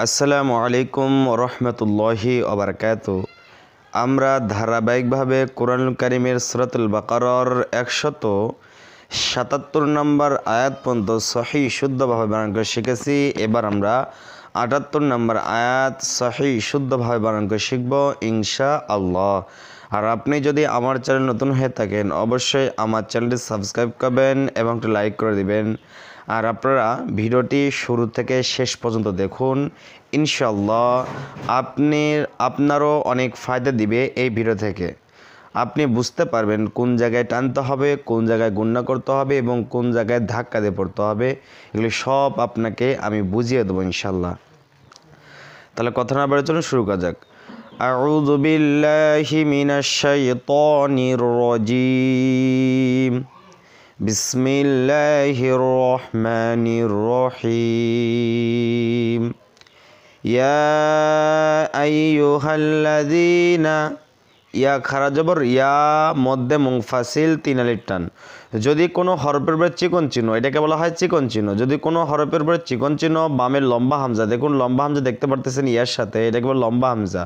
আসসালামু আলাইকুম রহমতুল্লাহি ওবারাকাতু। আমরা ধারাবাহিকভাবে কোরআনুল কারীমের সূরাতুল বাকারার 177 নম্বর আয়াত পর্যন্ত সহি শুদ্ধভাবে বানান করে শিখেছি। এবার আমরা 78 নম্বর আয়াত সহি শুদ্ধভাবে বানান করে শিখব ইনশাআল্লাহ। আর আপনি যদি আমার চ্যানেল নতুন হয়ে থাকেন অবশ্যই আমার চ্যানেলটি সাবস্ক্রাইব করবেন এবং একটু লাইক করে দিবেন। আর আপনারা ভিডিওটি শুরু থেকে শেষ পর্যন্ত দেখুন, ইনশাআল্লাহ আপনারও অনেক ফায়দা দিবে এই ভিডিও থেকে। আপনি বুঝতে পারবেন কোন জায়গায় টানতে হবে, কোন জায়গায় গুণনা করতে হবে এবং কোন জায়গায় ধাক্কা দিয়ে পড়তে হবে। এগুলি সব আপনাকে আমি বুঝিয়ে দেবো ইনশাআল্লাহ। তাহলে কথা না বাড়িয়ে চলুন শুরু করা যাক। আউযু বিল্লাহি মিনাশ শাইতানির রাজিম। বিসমিল্লাহির রহমানির রহিম। ইয়া আইয়ুহাল্লাযীনা, ইয়া খারা জবর ইয়া, মধ্যে মুনফাসিল 3 আলিফ টান। যদি কোনো হরফের উপরে চিকন চিহ্ন, এটাকে বলা হয় চিকন চিহ্ন। যদি কোনো হরফের উপরে চিকন চিহ্ন, বামের লম্বা হামজা, দেখুন লম্বা হামজা দেখতে পারতেছেন ইয়ার সাথে, এটাকে বলে লম্বা হামজা।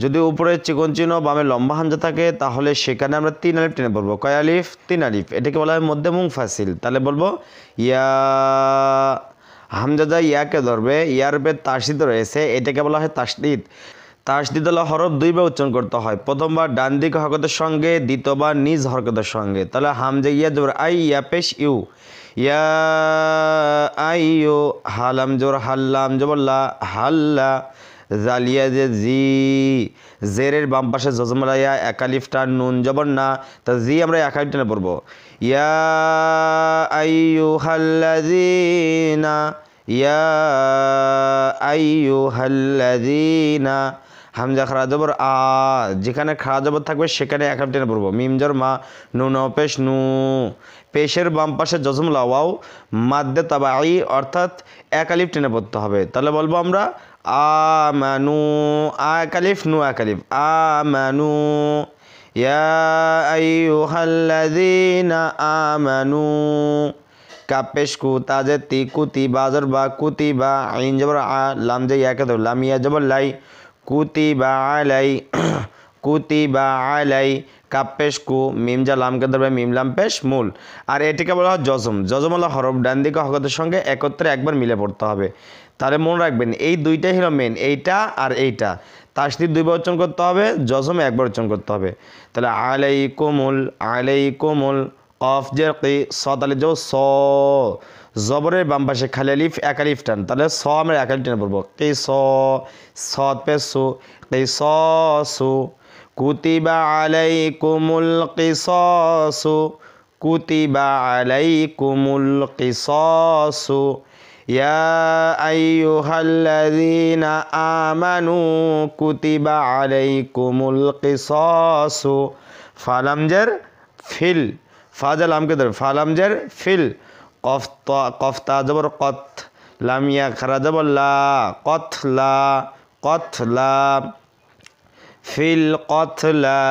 যদি উপরে চিকন চিহ্ন বামে লম্বা হামজা থাকে তাহলে সেখানে আমরা 3 আলিফ টেনে পড়বো। কয় আলিফ? 3 আলিফ। এটাকে বলা হয় মধ্যে মুনফাসিল। তাহলে বলবো ইয়া, হামজা যা ইয়াকে ধরবে, ইয়ার উপরে তাসদিদ রয়েছে, এটাকে বলা হয় তাসদিদ। তাসদিদ হলো হরফ দুইবার উচ্চারণ করতে হয়, প্রথমবার ডান দিক হরকতের সঙ্গে, দ্বিতীয়বার নিজ হরকতের সঙ্গে। তাহলে হামজা ইয়া জবর আই, ইয়া পেশ you, yeah I U. Halam জবর হাল্লাম জবর লা, হাল্লা। জালিয়া যে জি, জেরের বাম পাশে জজমলা ইয়া, এক আলিফ টান, নুন জবর না, তা জি আমরা এক আলিফ টেনে পড়বো। ইয়া আইয়ুহাল্লাযীনা, ইয়া আইয়ুহাল্লাযীনা। হামজা খারা জবর আ, যেখানে খারা জবর থাকবে সেখানে এক আলিফ টেনে পড়বো। মিম জবর মা, নুন পেশ নু, পেশের বাম পাশে জজমলা ওয়াও, মাদ্দে তাবাঈ অর্থাৎ এক আলিফ টেনে পড়তে হবে। তাহলে বলবো আমরা আমানু, এক আলিফ নু এক আলিফ, আমানু। ইয়া আইয়ুহাল্লাযীনা আমানু। কাপেশ কু, তাজে তি, কুতি বাজর বা, কুতিবা আইন জবর আ, লাম যে ইয়াকে ধর, লাম ইয়া জবর লাই, কুতিবা আলাই, কুতিবা আলাই। কাপেশ কু, মিম যা লামকে ধরবে, মিম লাম পেশ মূল। আর এটিকে বলা হয় জজম। জজম হলো হরফ ডান দিকে হরকতের সঙ্গে একত্রে একবার মিলে পড়তে হবে। তাহলে মনে রাখবেন এই দুইটাই হলো মেন, এইটা আর এইটা। তাসদিদ দুইবার উচ্চারণ করতে হবে, জজম একবার উচ্চারণ করতে হবে। তাহলে আলাইকুমুল, আলাইকুমুল। কফ জের কি, সদ আলিফ জবর স, জবরের বাম পাশে খালি আলিফ, এক আলিফ টান। তাহলে স আমরা এক আলিফ টেনে পড়বো। কি স, সদ পে সু, কি স সু। কুতিবা আলাইকুমুল কিসাসু, কুতিবা আলাইকুমুল কিসাসু। ইয়া আইয়ুহাল্লাযীনা আমানু, কুতিবা আলাইকুমুল কিসাসু। ফালামজের ফিল, ফাজা লামকে ধর, ফালামজের ফিল। কফতা জবর কত, লামিয়া খারা জবর লা, কতলা, কতলা। ফিল কতলা,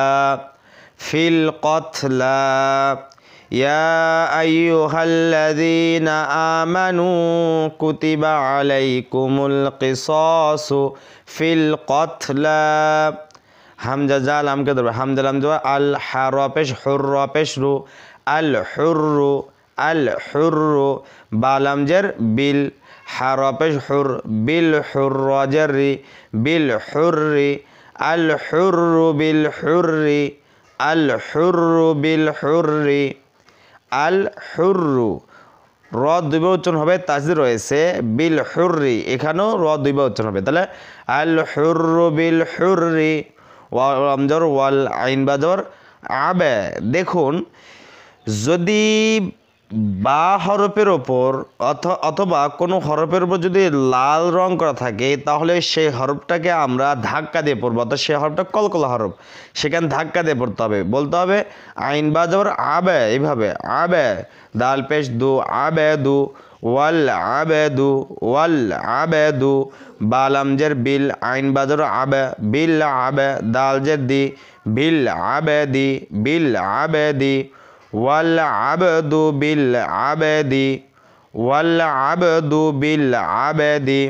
ফিল কতলা। ইয়া আইয়ুহাল্লাযীনা আমানু, কুতিবা আলাইকুমুল কিসাসু ফিল কতলা। হামজা জা লামকে ধরবে, হামজা লাম জবর আল, হার পেশ হুর পেশ রু, আল হুররু, আল হুররু। বা লামজের বিল, হার পেশ হুর, বিল হুরর জাররি, বিল হুররি। আল হুররু বিল হুররি, আল হুররু বিল হুররি, আল হুররু। র দুইবার উচ্চারণ হবে, তাসদিদ রয়েছে বিল হুররি, এখানেও র দুইবার উচ্চারণ হবে। তাহলে আল হুররু বিল হুররি। ওয়ামজর ওয়াল, আইন বাজর আবে। দেখুন যদি বা হরফের ওপর অথবা কোনো হরফের উপর যদি লাল রং করা থাকে তাহলে সেই হরফটাকে আমরা ধাক্কা দিয়ে পড়বো, অর্থাৎ সেই হরফটা কলকলা হরফ, সেখানে ধাক্কা দিয়ে পড়তে হবে। বলতে হবে আইন বাজর আবে, এইভাবে আবে, দাল পেশ দু, আবে দু, ওয়াল আবে দু, ওয়াল আবে দু। বালামজের বিল, আইন বাজর আবে, বিল আবে, দাল জের দি, বিল আবে দি, বিল আবে দি। ওয়াল আবদু বিল আবেদি, ওয়াল আবদু বিল আবেদি।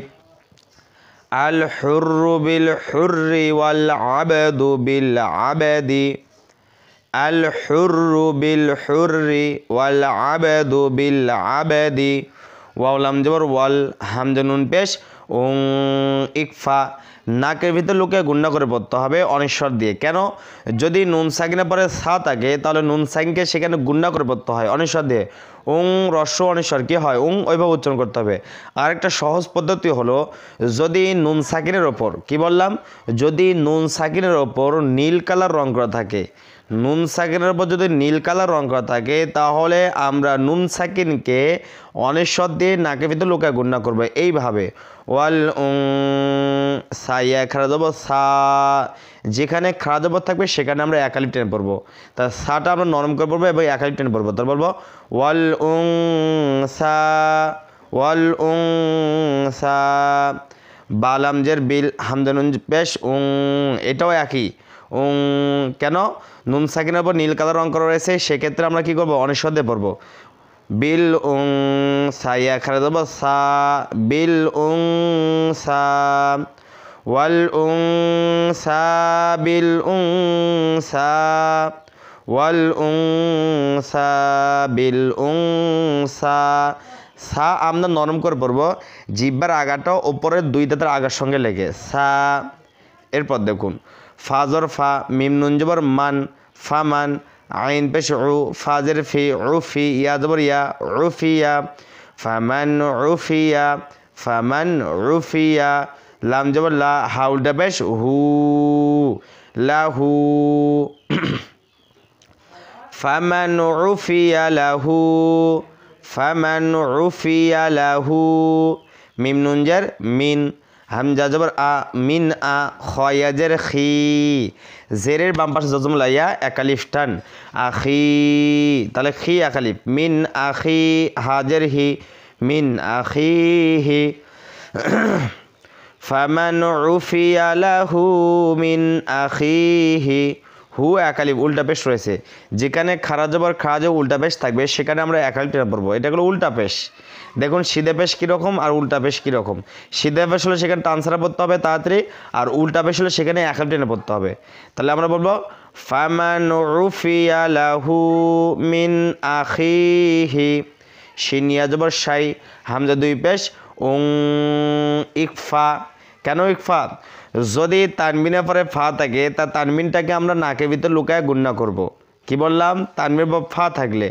আল হুররু বিল হুররি ওয়াল আবদু বিল আবদি আল হুররু বিল হুররি ওয়াল আবদু বিল আবদি ওয়াও লাম জবর ওয়াল হামজা নুন পেশ ইকফা নাকের ভিতর লুকে গুণনা করে পড়তে হবে অনিশ্বর দিয়ে। কেন? যদি নুন সাকিনের পরে সা থাকে তাহলে নুন সাকিনকে সেখানে গুণনা করে পড়তে হয় অনিশ্বর দিয়ে। রস্য অনিশ্বর কী হয়? ওইভাবে উচ্চারণ করতে হবে। আরেকটা সহজ পদ্ধতি হলো, যদি নুন সাকিনের ওপর কি বললাম, যদি নুন সাকিনের ওপর নীল কালার রং করা থাকে, নুন সাকিনের ওপর যদি নীল কালার রং করা থাকে তাহলে আমরা নুন সাকিনকে অনিশ্বর দিয়ে নাকের ভিতর লুকায় গুণনা করবো এইভাবে। ওয়াল সাইয়া খাড়া দেবো সা, যেখানে খাড়া দেবো থাকবে সেখানে আমরা একালিপ টেনে পড়বো। তা সাটা আমরা নরম করে পড়বো এবং একালিপ টেনে পড়বো। তার বলবো ওয়াল সা, ওয়াল সা। বালামজের বিল হামদানুন পেশ এটাও একই কেন? নুন সাকিনের উপর নীল কালার রং করা রয়েছে, সেক্ষেত্রে আমরা কী করবো? অনিশ্বর দিয়ে পড়বো। বিল সাইয়া খাড়া দেবো সা, বিল সা। ওয়াল সা বিল সা, ওয়াল সা বিল সা। সা আমরা নরম করে পড়বো, জিহ্বার আগাটাও ওপরের দুই দাঁতের আগার সঙ্গে লেগে সা। এরপর দেখুন ফাজর ফা, মিম নুন জবর মান, ফা মান, আইন পেশ উ, ফাজের ফি, উফি, ইয়া জবর ইয়া, উফিয়া, ফামান উফিয়া, ফামান উফিয়া, লাম জবর লা, হাউলটা পেশ হু, লাহু, ফামান উফিয়া লাহু, ফামান উফিয়া লাহু। মিম নুন জের মিন, হামজা জবর আ, মিন আ, খয়াজের খি, জেরের বাম পাশে জজম লাইয়া একালিফ টান, আখি, তাহলে খি একালিফ, মিন আখি, হাজের হি, মিন আখিহি। ফামান উফিয়া লাহু মিন আখিহি, হু একালিফ উল্টা পেশ রয়েছে, যেখানে খারা জবর খারা জবর উল্টা পেশ থাকবে সেখানে আমরা একালিফ টেনে পড়বো। এটা হলো উল্টা পেশ। দেখুন সিধে পেশ কীরকম আর উল্টা পেশ কীরকম। সিধে পেশ হলে সেখানে টানসারা পড়তে হবে তাড়াতাড়ি, আর উল্টা পেশ হলে সেখানে একালিফ টেনে পড়তে হবে। তাহলে আমরা বলবো ফামান উফিয়া লাহু মিন আখিহি, শিনিয়া জবর শাই, হামজা দুই পেশ ইকফা। কেন ইকফা? যদি তানবিনের পরে ফা থাকে তা তানবিনটাকে আমরা নাকের ভিতর লুকায় গুণনা করব। কি বললাম? তানবিনের পর ফা থাকলে।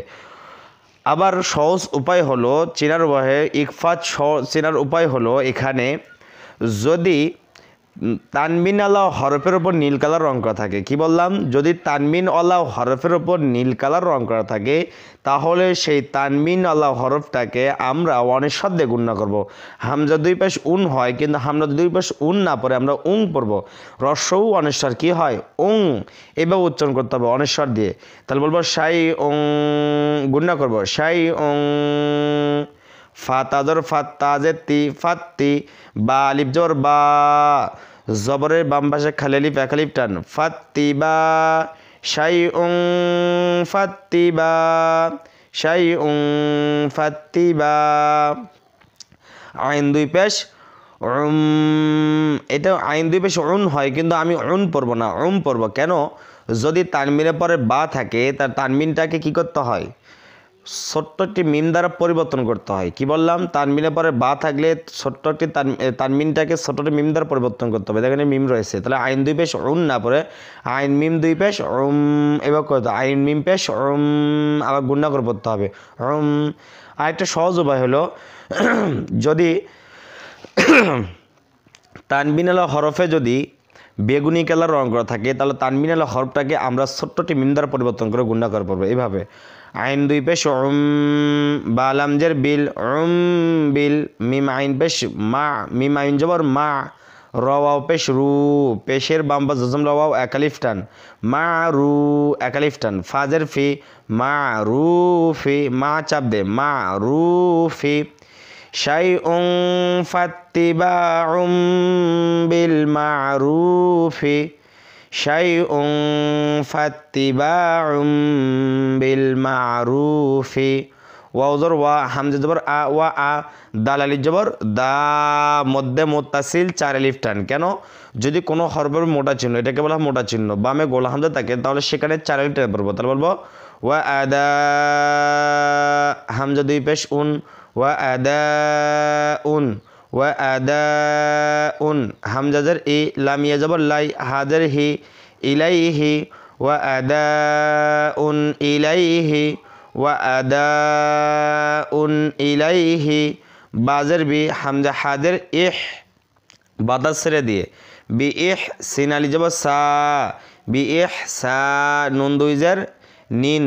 আবার সহজ উপায় হলো চেনার উপায়ে ইকফা চেনার উপায় হলো, এখানে যদি তানবিন আলা হরফের ওপর নীল কালার রং করা থাকে, কি বললাম? যদি তানবিন আলা হরফের ওপর নীল কালার রং করা থাকে তাহলে সেই তানবিন আলা হরফটাকে আমরা অনিশ্বর দিয়ে গুণনা করব। হামজা দুই পাশ হয়, কিন্তু হামজা দুই পাশ না পড়ে আমরা পড়ব। রস্যও অনিশ্বর কি হয়? এভাবে উচ্চারণ করতে হবে অনিশ্বর দিয়ে। তাহলে বলবো শাই গুণনা করব, শাই ফাতাজর ফাত্তাজের তি, ফাত্তি, বা আলিফ জবর বা, জবরের বাম পাশে খালি আলিফ এক আলিফ টান, ফাত্তিবা, শাইউন ফাত্তিবা, শাইউন ফাত্তিবা। আইন দুই পেশ এটা আইন দুই পেশ হয়, কিন্তু আমি পড়বো না, পড়বো। কেন? যদি তানমিনের পরে বা থাকে তার তানমিনটাকে কি করতে হয়? ছোট্ট একটি মিম দ্বারা পরিবর্তন করতে হয়। কি বললাম? তানমিনের পরে বা থাকলে ছোট্ট একটি তানমিনটাকে ছোট্ট মিম দ্বারা পরিবর্তন করতে হবে। এখানে মিম রয়েছে, তাহলে আইন দুই পেশ না পরে আইন মিম দুই পেশ এবার করতে আইন মিম পেশ আবার গুণনা করে পড়তে হবে আরেকটা সহজ উপায় হলো, যদি তানবিন আলা হরফে যদি বেগুনি কালার রং করা থাকে তাহলে তানবিন আলা হরফটাকে আমরা ছোট্টটি মিম দ্বারা পরিবর্তন করে গুণনা করে পড়বো এইভাবে। আইন দুই পেশ বা লামজের বিল বিল, মিম আইন পেশ মা, মিম আইন জবর মা, রওয়াও পেশ রু, পেশের বাম পাশ জজম রওয়াও একালিফ টান, মা রু একালিফ টান, ফাজের ফি, মা রু ফি, মা চাপ দে, মা রু ফি। শাইউন ফাত্তিবাউম বিল মারুফি, শাইউন ফাত্তিবাউম বিল মারুফি। ওয়া জবর ওয়া, হামজা জবর আ, ওয়া আ, দাল আলিফ জবর দা, মধ্যে মুত্তাসিল 4 আলিফ টান। কেন? যদি কোনো হরফের মোটা চিহ্ন, এটাকে বলা হয় মোটা চিহ্ন, বামে গোলা হামজা থাকে, তাহলে সেখানে 4 আলিফ টান পড়বো। তাহলে বলবো ওয়া আদা, হামজা দুই পেশ উন, ওয়া আদা উন, ওয়া আদা উন, হামজাজের ই, লামিয়া জবর লাই, হাজের হি, ইলাইহি, ওয়া আদা উন ইলাইহি, ওয়া আদা উন ইলাইহি, বাজের বি, হামজা হাদের ইহ, বাতাস ছেড়ে দিয়ে, বি ইহ, সিন আলি জবর সা, বি ইহ সা, নুন দুইজের নিন,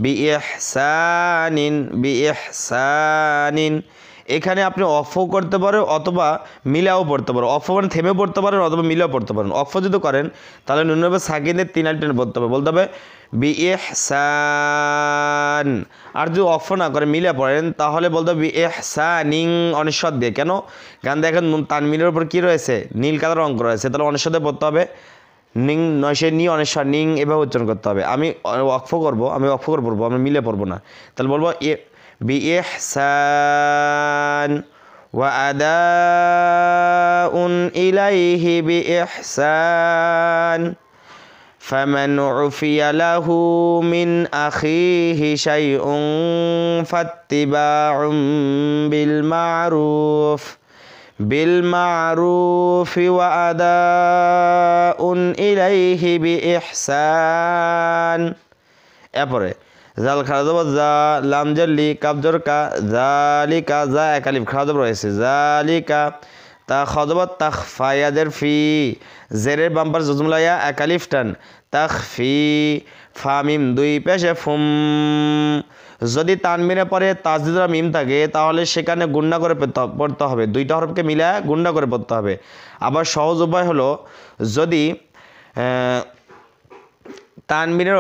বি ইহ সানিন, বি ইহ সানিন। এখানে আপনি অফও করতে পারেন অথবা মিলাও পড়তে পারেন। অফ মানে থেমে পড়তে পারেন অথবা মিলাও পড়তে পারেন। অফ যদি করেন তাহলে নুনবে সাকিনের 3 আলিফ টেনে পড়তে হবে, বলতে হবে বি ইহসান। আর যদি অফ না করে মিলে পড়েন তাহলে বলতে হবে বি ইহসানিং, অনিশ্বর দিয়ে। কেন? গান দেখেন তানমিনের উপর কী রয়েছে? নীল কালার অঙ্ক রয়েছে, তাহলে অনিশ্বর দিয়ে পড়তে হবে নিং, নয় সে নি অনিশ্বর নিং, এভাবে উচ্চারণ করতে হবে। আমি অক্ষ করবো, পড়বো, আমি মিলে পড়বো না। তাহলে বলবো বি ইহসান ওয়া আদাউন ইলাইহি বি ইহসান ফামান উফিয়া লাহু মিন আখিহি শাইউন ফাত্তিবাউম বিল মারুফ ওয়া আদাউন ইলাইহি বি ইহসান। এরপরে জাল খারা জবর জা, লাম জের লি, কাফ জবর কা, জালিকা, জা এক আলিফ খারা জবর রয়েছে, জালিকা, তা খা জবর তাখ, ফা ইয়াদের ফি, জেরের বাম্পার জজমুলা ইয়া এক আলিফ টান, তাখফি, ফা মিম দুই পেশে ফুম। যদি তানমিনে পরে তাসদিদুল মিম থাকে তাহলে সেখানে গুণনা করে পড়তে হবে, দুইটা হরফকে মিলে গুণনা করে পড়তে হবে। আবার সহজ উপায় হলো, যদি তানমিনের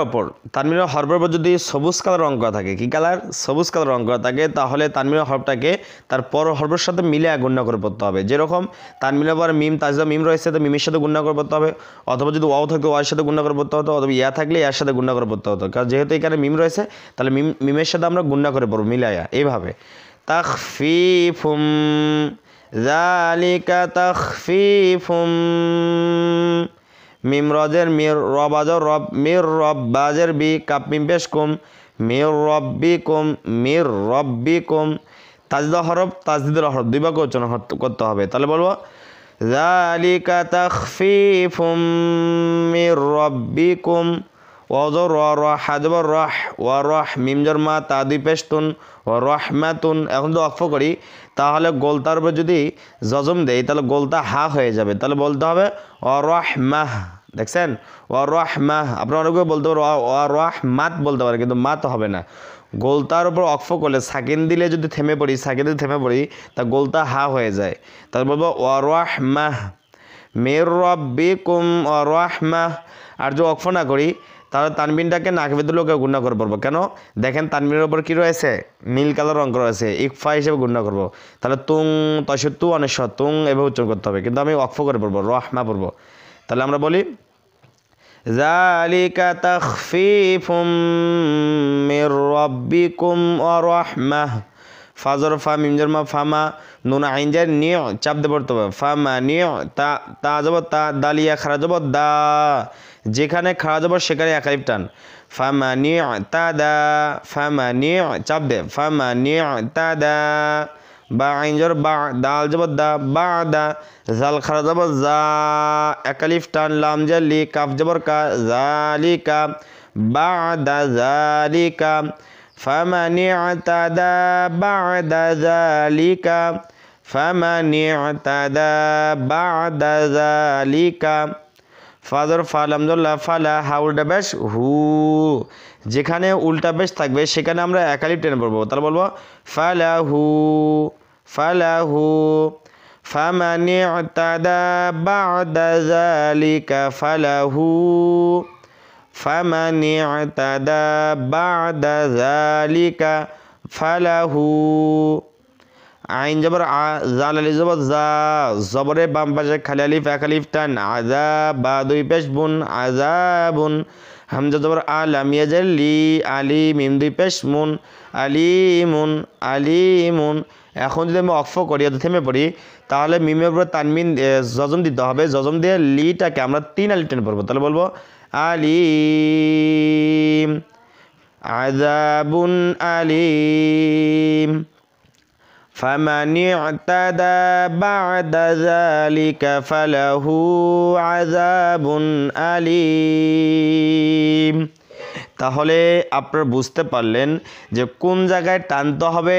হরফের উপর যদি সবুজ কালার রং করা থাকে, কি কালার? সবুজ কালার রং করা থাকে, তাহলে তানমিনের হরফটাকে তার পর হরফের সাথে মিলে গুণনা করে পড়তে হবে। যেরকম তানমিনের পরে মিম, তাজদা মিম রয়েছে, তো মিমের সাথে গুণনা করে পড়তে হবে, অথবা যদি ওয়াও থাকে ওয়ার সাথে গুণনা করে পড়তে হতো, অথবা ইয়া থাকলে ইয়ার সাথে গুণনা করে পড়তে হতো। কারণ যেহেতু এখানে মিম রয়েছে তাহলে মিমের সাথে আমরা গুণনা করে পড়বো, মিলাইয়া। এইভাবে তাখফিফুম, যালিকা তাখফিফুম, মিম রজের মির, রবাজর রব, মির রব, বাজের বি, কাপ মিম পেশ কুম, মির রব্বিকুম। তাজদিদ হরফ, তাজদিদের হরফ দুই ভাগে উচ্চারণ করতে হবে। তাহলে বলবো যালিকা তাখফিফুম মির রব্বিকুম। ওয়াজর র, হাজবর রহ, ওয়া রহ, মিম জর মা, তা দুই পেশ তুন, ওয়া রহমাতুন। এখন যদি অক্ষ করি তাহলে গোলতার উপর যদি জজম দেই তাহলে গোলতা হা হয়ে যাবে, তাহলে বলতে হবে ওয়া রহমাহ। দেখছেন? ওয়া রহমাহ। আপনারা অনেকে বলতে পারেন ওয়া রহমাত বলতে পারে, কিন্তু মাত হবে না। গোলতার উপর অক্ষ করলে সাকিন দিলে যদি থেমে পড়ি, তা গোলতা হা হয়ে যায়। তাহলে বলবো ওয়া রহমাহ মির রব্বিকুম ওয়া রহমাহ। আর যদি অক্ষ না করি তাহলে তানবিনটাকে নাকবেদুলোকে গুণনা করে পড়বো। কেন? দেখেন তানবিনের ওপর কী রয়েছে? নীল কালার রঙ রয়েছে, ইকফা হিসেবে গুণনা করবো। তাহলে তুং, তু অনেশ্বর, তুং এভাবে উচ্চারণ করতে হবে, কিন্তু আমি অক্ষ করে পড়বো, রহমা পড়বো। তাহলে আমরা বলি যালিকা তাখফিফুম মির রাব্বিকুম ওয়া রাহমাহ। ফাজর ফা মিম জের মা, ফামা, নুন আইন জের নি, চাপ দিয়ে পড়তে হবে, ফামা নি, তা যাব তা, দালিয়া খারা যাব দা, যেখানে খারা যাব সেখানে এক আলিফ টান, ফামা নি তা দা, চাপ দে, ফামা নি তা দা, বা আইন জর বা, দাল যাব দা, বা দা, জাল খারা যাব জা, এক আলিফ টান, লাম জের লি, কাফ জবর কা, জালিকা, বা দা জালিকা, فمن اعتدى بعد ذلك ফাজর ফালামদুল্লাহ ফালা, হা উল্টা বেশ হু, যেখানে উল্টা বেশ থাকবে সেখানে আমরা এক আলিফ টেনে পড়বো। তাহলে বলবো ফালাহু, ফামান ই'তাদা বা'দা যালিকা ফালাহু, ফামান ই'তাদা বা'দা যালিকা ফালাহু। আইন জবর আ, জাল আলিফ জবর জা, জবরে বাম পাশে খালি আলিফ এক আলিফ টান, আযাব, বা দুই পেশ বুন, আযাবুন, হামজা জবর আলাম ইয়াজের লি আলি মিম দুই পেশ মুন আলিমুন আলিমুন। এখন যদি আমি অক্ফ করি থেমে পড়ি তাহলে মিমের উপরে তানমিন জজম দিতে হবে। জজম দিয়ে লিটাকে আমরা 3 আলিফ টেনে পড়বো। তাহলে বলবো আলিম আযাবুন আলিম। فمن اعتدى بعد ذلك فله عذاب أليم। তাহলে আপনারা বুঝতে পারলেন যে কোন জায়গায় টানতে হবে,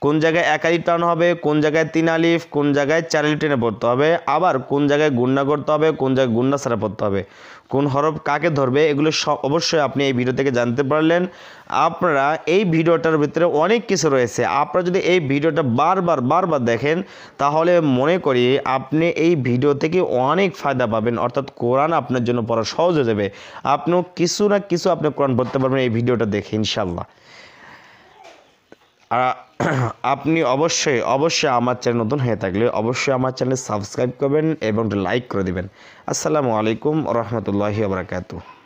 কোন জায়গায় এক আলিফ টান হবে, কোন জায়গায় 3 আলিফ, কোন জায়গায় 4 আলিফ টেনে পড়তে হবে, আবার কোন জায়গায় গুণনা করতে হবে, কোন জায়গায় গুণনা ছাড়া পড়তে হবে, কোন হরফ কাকে ধরবে, এগুলো সব অবশ্যই আপনি এই ভিডিও থেকে জানতে পারলেন। আপনারা এই ভিডিওটার ভিতরে অনেক কিছু রয়েছে, আপনারা যদি এই ভিডিওটা বারবার দেখেন তাহলে মনে করি আপনি এই ভিডিও থেকে অনেক ফায়দা পাবেন, অর্থাৎ কোরআন আপনার জন্য পড়া সহজ হয়ে যাবে। আপনিও কিছু না কিছু আপনি কোরআন পড়তে পারবেন এই ভিডিওটা দেখে ইনশাল্লাহ। আর আপনি অবশ্যই আমার চ্যানেল নতুন হয়ে থাকলে অবশ্যই আমার চ্যানেল সাবস্ক্রাইব করবেন এবং লাইক করে দিবেন। আসসালামু আলাইকুম ওয়া রাহমাতুল্লাহি ওয়া বারাকাতুহু।